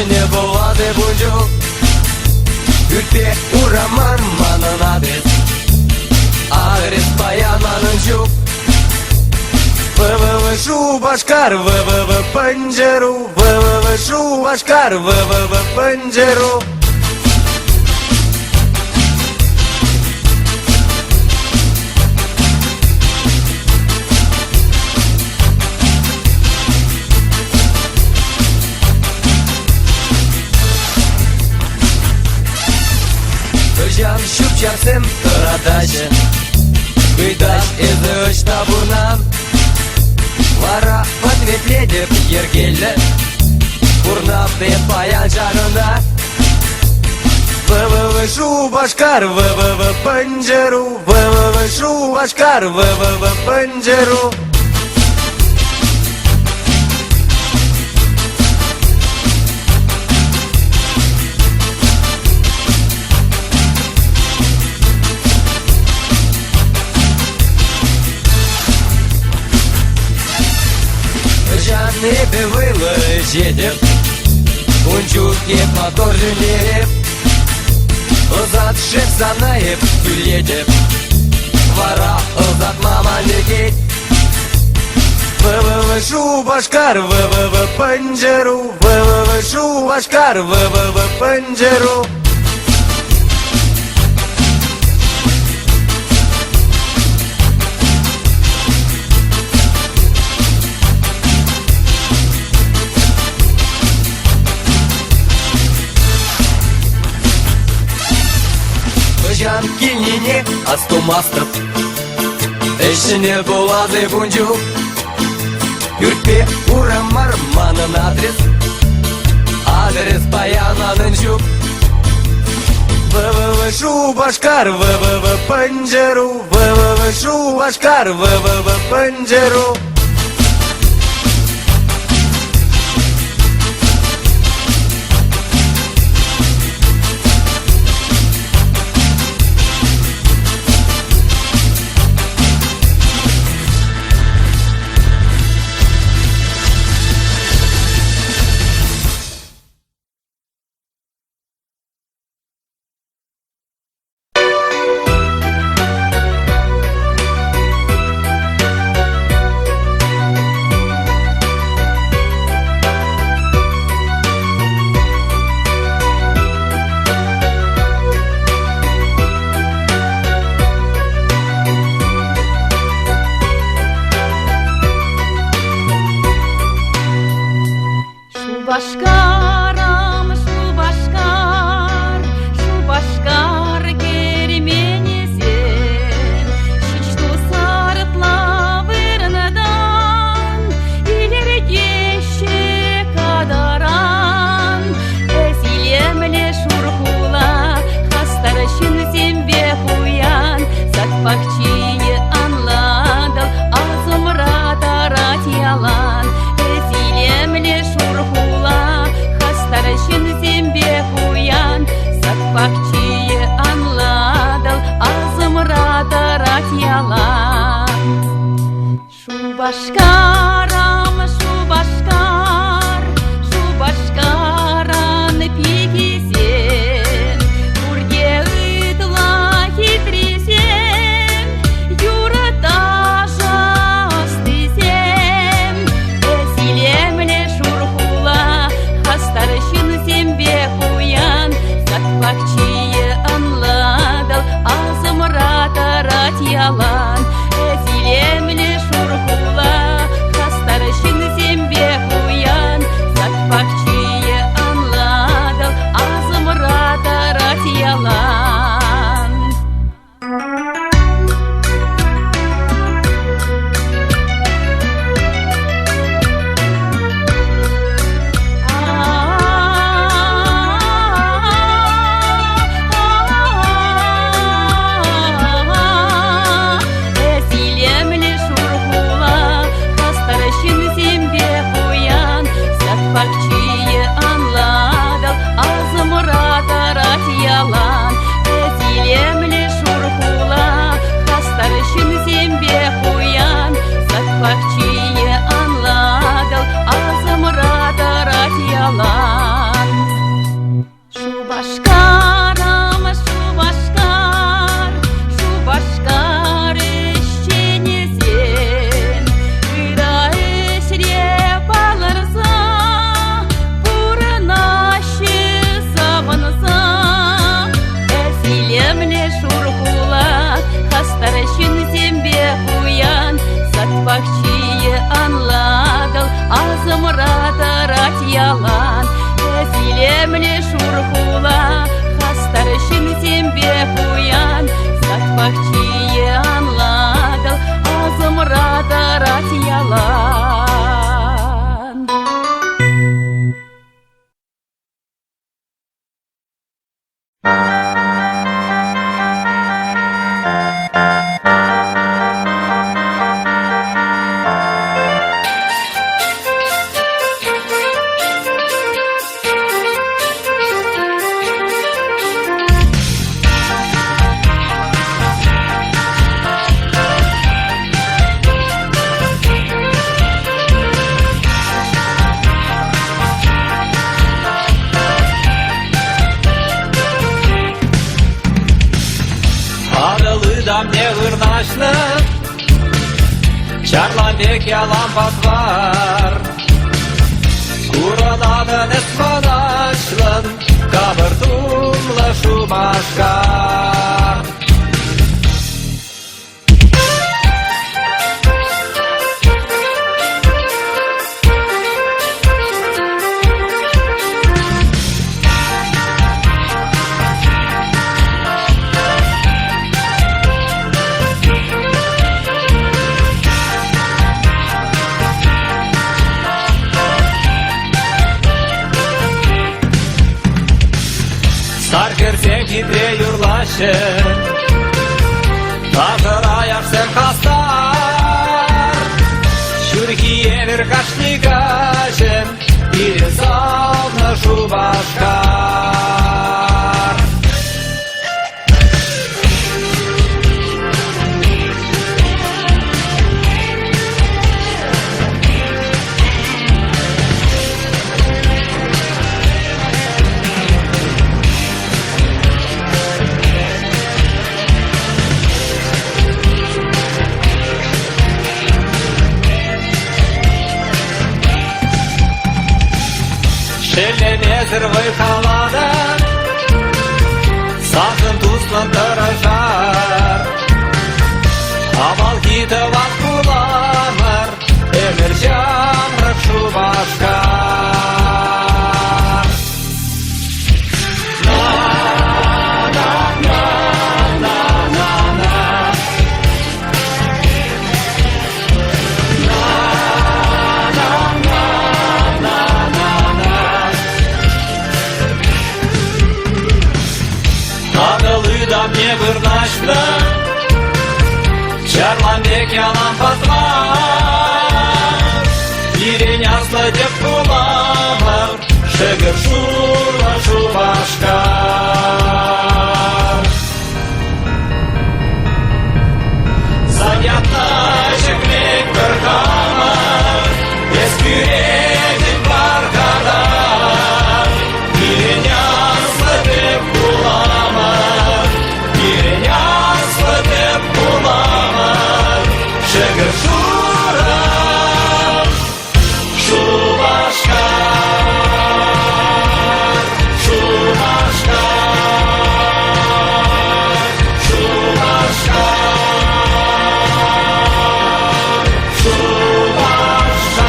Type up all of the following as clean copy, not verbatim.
не бувати бундюк. Ürpe Uramanmanın adres, adres Bayan Manıncuk. ВВВ Шубашкар, ВВВ Панжеру, ВВВ Шубашкар, ВВВ Панжеру. Hocam şupşarsın tıradacı, Kıydaş ezi штабунан. Вара в ответ ледеп ергелі, Курнапты паян жанында. ВВВ Шубашкар, ВВВ Панжеру, ВВВ Шубашкар, ВВВ Панжеру. Жанны бевылы жетіп, Унчукке подорженереп, Ызат шеп санайып күлетіп, Вара ызат мамандекет. ВВВ Шубашкар, ВВВ Панжеру, ВВВ Шубашкар, ВВВ Панжеру. Жан кинине астумастып, Эшіне болады бундюк. Ürpe Uramanın adres, adres Bayan Manıncuk. ВВВ Шубашкар, ВВВ Панжеру, ВВВ Шубашкар, ВВВ Панжеру. бехуян, сатпахчие анлагал, азымрата ратьялан. Adılıdam ne hırnaşlı Çarlanbek yalan patvar Kuradadın esmanaşlın Kabırtumla şu başkar Sarkırsek titre yurlaşın Taşır ayaksın kastar Şürkiye bir kaşlı kaşın Biri salna şu başkar Şellenezir vıykalada Sakın tuzlan tırışar Amal gidi vak bulamır Emir jamrık şu başkar Na na na na na na Adılydam ne hırnaşlı Çarlanbek yalan patlar Birin yazlı dep bulamır Şıgır şurla şu başkar Zayatta şıklik bir kamar Esküredin var kadar Birin yazlı dep bulamır Birin yazlı dep bulamır Şıgır şura şu başkar Şu başkar Şu başkar Şu başkar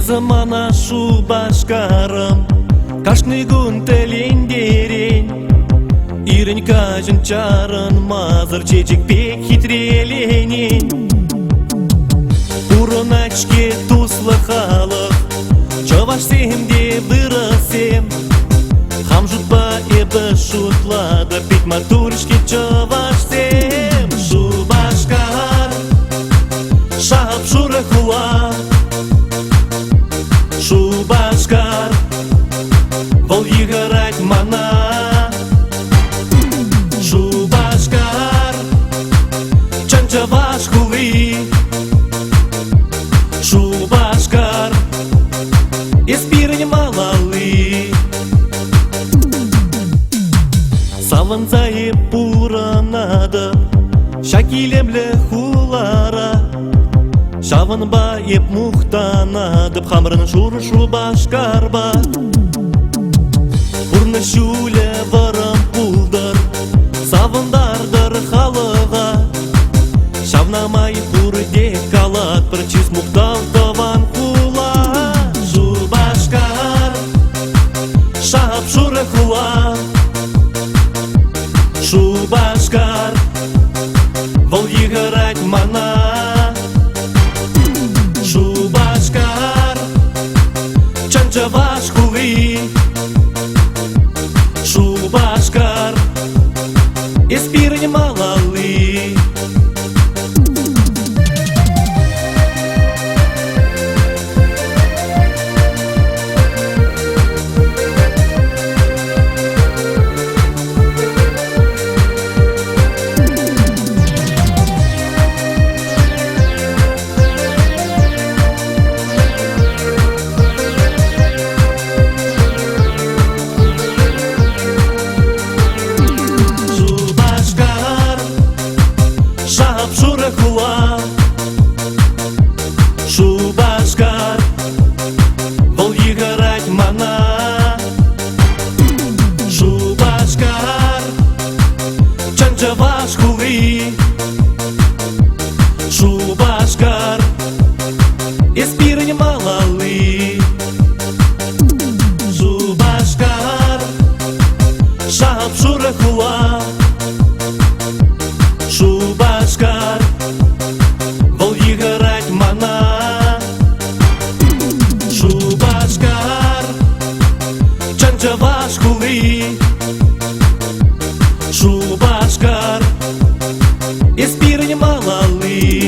Zamana şu başkarım Kaşni gün telinderin İrin kajın çarın Mazır çecik pek hitrelenin Urunaçke tuzlı halık Çavaş semde vırasem Ham jutba ebe şutla Da pek maturşke çavaş sem Şu başkar Şahap şurakula Şu başkar Vol yıgarak mana Şu başkar Чанчаваш хули, Шубашкар, Испирень малалы. Саванзае пура надо, Шакилемле хулара, Шаванба еп мухтана, Дып хамрын шур Шубашкарба. Пурны шуле варам пулдар, Савандардыр халыға, Шавнамай пурде калат, Бірчіз мухтал таван хула. Шубашкар, Шап шуры хула, Шубашкар, вол егерать мана. Шубашкар, Чанчаваш хули, Шубашкар, Испирень малалы. Хула, Шубашкар, вол егерать мана. Шубашкар, Чанчаваш хули, Шубашкар, Испирень малалы. Шубашкар, Шап шуры хула, Шубашкар, вол егерать мана. Шубашкар, Чанчаваш хули, Шубашкар, Испирень малалы.